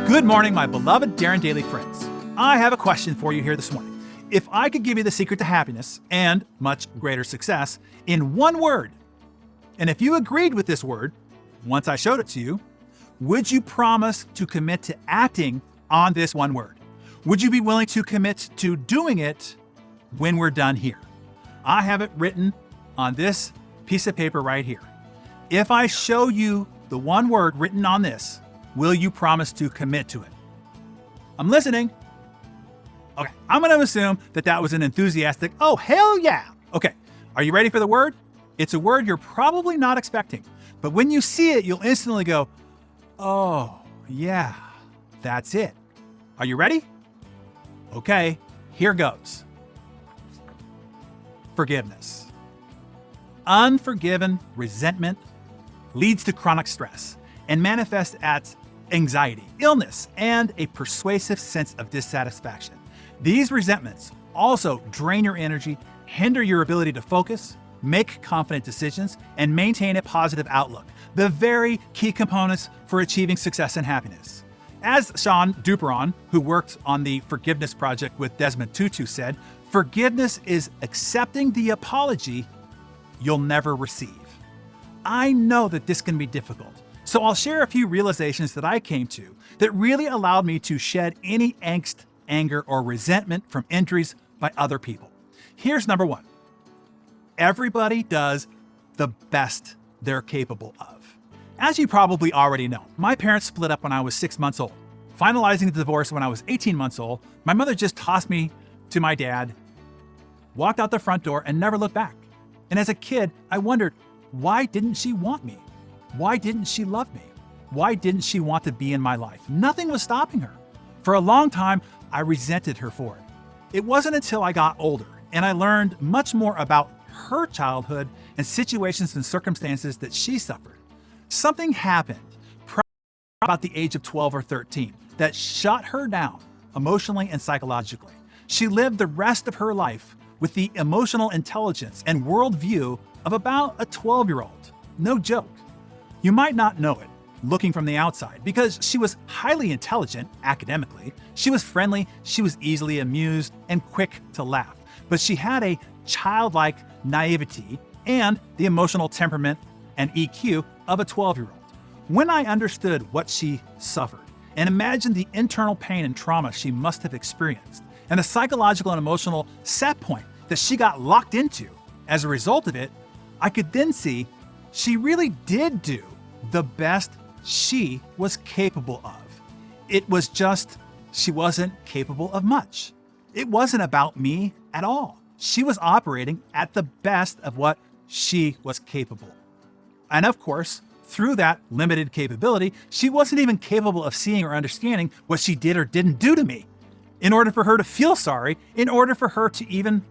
Good morning, my beloved Darren Daily friends. I have a question for you here this morning. If I could give you the secret to happiness and much greater success in one word, and if you agreed with this word once I showed it to you, would you promise to commit to acting on this one word? Would you be willing to commit to doing it when we're done here? I have it written on this piece of paper right here. If I show you the one word written on this, will you promise to commit to it? I'm listening. Okay, I'm going to assume that was an enthusiastic, oh, hell yeah. Okay, are you ready for the word? It's a word you're probably not expecting, but when you see it, you'll instantly go, oh, yeah, that's it. Are you ready? Okay, here goes. Forgiveness. Unforgiven resentment leads to chronic stress and manifests as anxiety, illness, and a persuasive sense of dissatisfaction. These resentments also drain your energy, hinder your ability to focus, make confident decisions, and maintain a positive outlook, the very key components for achieving success and happiness. As Sean Duperon, who worked on the Forgiveness Project with Desmond Tutu, said, forgiveness is accepting the apology you'll never receive. I know that this can be difficult, so I'll share a few realizations that I came to that really allowed me to shed any angst, anger, or resentment from injuries by other people. Here's number one. Everybody does the best they're capable of. As you probably already know, my parents split up when I was 6 months old. Finalizing the divorce when I was 18 months old, my mother just tossed me to my dad, walked out the front door, and never looked back. And as a kid, I wondered, why didn't she want me? Why didn't she love me? Why didn't she want to be in my life? Nothing was stopping her. For a long time, I resented her for it. It wasn't until I got older and I learned much more about her childhood and situations and circumstances that she suffered. Something happened probably about the age of 12 or 13 that shut her down emotionally and psychologically. She lived the rest of her life with the emotional intelligence and worldview of about a 12-year-old. No joke. You might not know it looking from the outside because she was highly intelligent academically. She was friendly, she was easily amused and quick to laugh. But she had a childlike naivety and the emotional temperament and EQ of a 12-year-old. When I understood what she suffered and imagined the internal pain and trauma she must have experienced and the psychological and emotional set point that she got locked into as a result of it, I could then see she really did do the best she was capable of. It was just she wasn't capable of much. It wasn't about me at all. She was operating at the best of what she was capable. And of course, through that limited capability, she wasn't even capable of seeing or understanding what she did or didn't do to me. In order for her to feel sorry, in order for her to even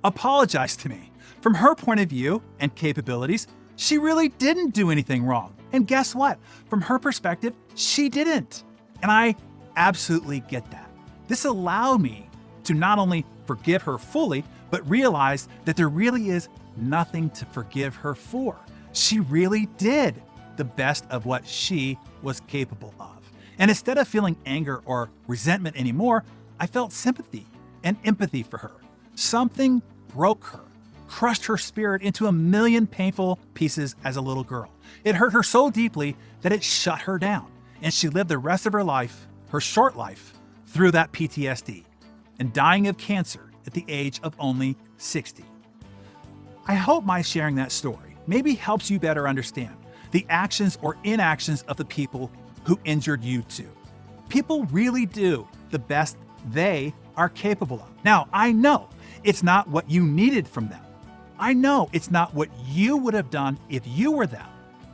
apologize to me. From her point of view and capabilities, she really didn't do anything wrong. And guess what? From her perspective, she didn't. And I absolutely get that. This allowed me to not only forgive her fully, but realize that there really is nothing to forgive her for. She really did the best of what she was capable of. And instead of feeling anger or resentment anymore, I felt sympathy and empathy for her. Something broke her, crushed her spirit into a million painful pieces as a little girl. It hurt her so deeply that it shut her down, and she lived the rest of her life, her short life, through that PTSD, and dying of cancer at the age of only 60. I hope my sharing that story maybe helps you better understand the actions or inactions of the people who injured you too. People really do the best they are capable of. Now, I know it's not what you needed from them. I know it's not what you would have done if you were them.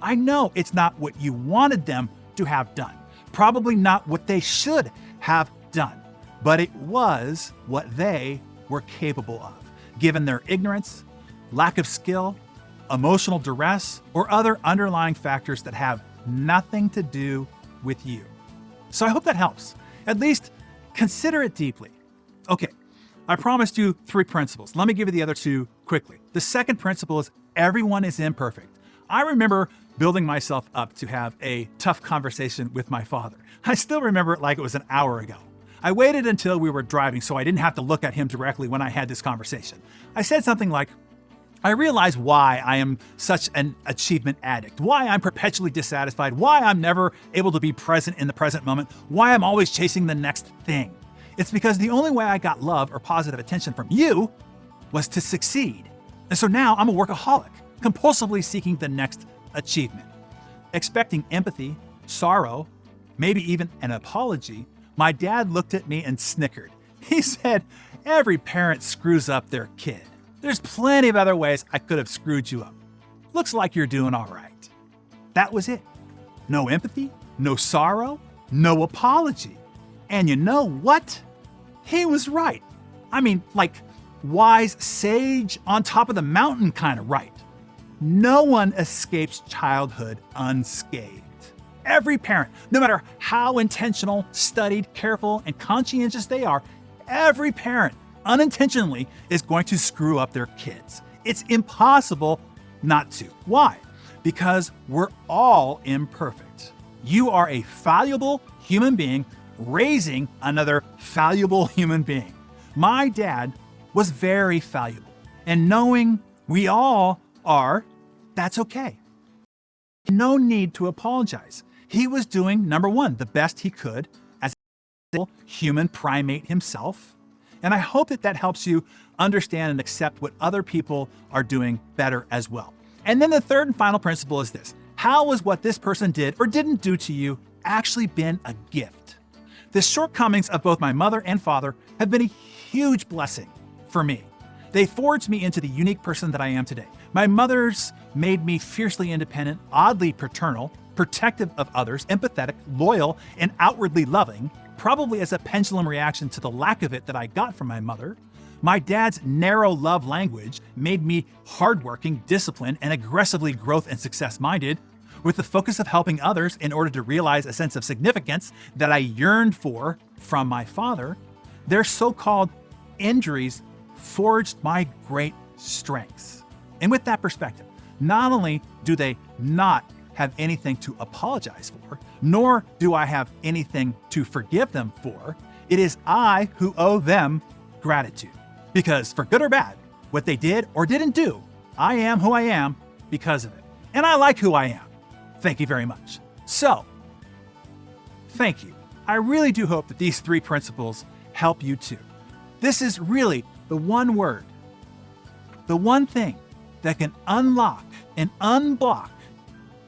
I know it's not what you wanted them to have done. Probably not what they should have done. But it was what they were capable of, given their ignorance, lack of skill, emotional duress, or other underlying factors that have nothing to do with you. So I hope that helps. At least consider it deeply. Okay, I promised you 3 principles. Let me give you the other 2 quickly. The second principle is everyone is imperfect. I remember building myself up to have a tough conversation with my father. I still remember it like it was an hour ago. I waited until we were driving so I didn't have to look at him directly when I had this conversation. I said something like, I realize why I am such an achievement addict, why I'm perpetually dissatisfied, why I'm never able to be present in the present moment, why I'm always chasing the next thing. It's because the only way I got love or positive attention from you was to succeed. And so now I'm a workaholic, compulsively seeking the next achievement. Expecting empathy, sorrow, maybe even an apology, my dad looked at me and snickered. He said, every parent screws up their kid. There's plenty of other ways I could have screwed you up. Looks like you're doing all right. That was it. No empathy, no sorrow, no apology. And you know what? He was right. I mean, like wise sage on top of the mountain kind of right. No one escapes childhood unscathed. Every parent, no matter how intentional, studied, careful, and conscientious they are, every parent unintentionally is going to screw up their kids. It's impossible not to. Why? Because we're all imperfect. You are a fallible human being raising another fallible human being. My dad was very fallible, and knowing we all are, that's okay. No need to apologize. He was doing, number one, the best he could as a human primate himself. And I hope that helps you understand and accept what other people are doing better as well. And then the third and final principle is this. How was what this person did or didn't do to you actually been a gift? The shortcomings of both my mother and father have been a huge blessing for me. They forged me into the unique person that I am today. My mother's made me fiercely independent, oddly paternal, protective of others, empathetic, loyal, and outwardly loving, probably as a pendulum reaction to the lack of it that I got from my mother. My dad's narrow love language made me hardworking, disciplined, and aggressively growth and success-minded, with the focus of helping others in order to realize a sense of significance that I yearned for from my father. Their so-called injuries forged my great strengths. And with that perspective, not only do they not have anything to apologize for, nor do I have anything to forgive them for, it is I who owe them gratitude. Because for good or bad, what they did or didn't do, I am who I am because of it. And I like who I am. Thank you very much. So, thank you. I really do hope that these three principles help you too. This is really the one word, the one thing that can unlock and unblock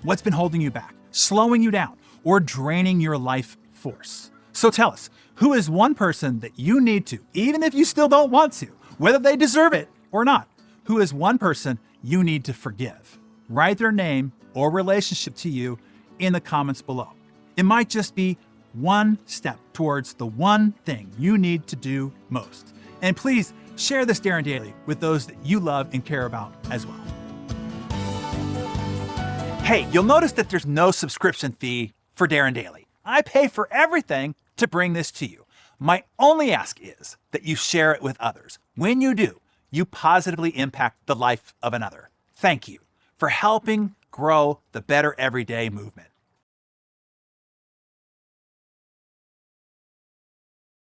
what's been holding you back, slowing you down, or draining your life force. So tell us, who is one person that you need to, even if you still don't want to, whether they deserve it or not, who is one person you need to forgive? Write their name or relationship to you in the comments below. It might just be one step towards the one thing you need to do most. And please share this Darren Daily with those that you love and care about as well. Hey, you'll notice that there's no subscription fee for Darren Daily. I pay for everything to bring this to you. My only ask is that you share it with others. When you do, you positively impact the life of another. Thank you for helping grow the Better Everyday movement.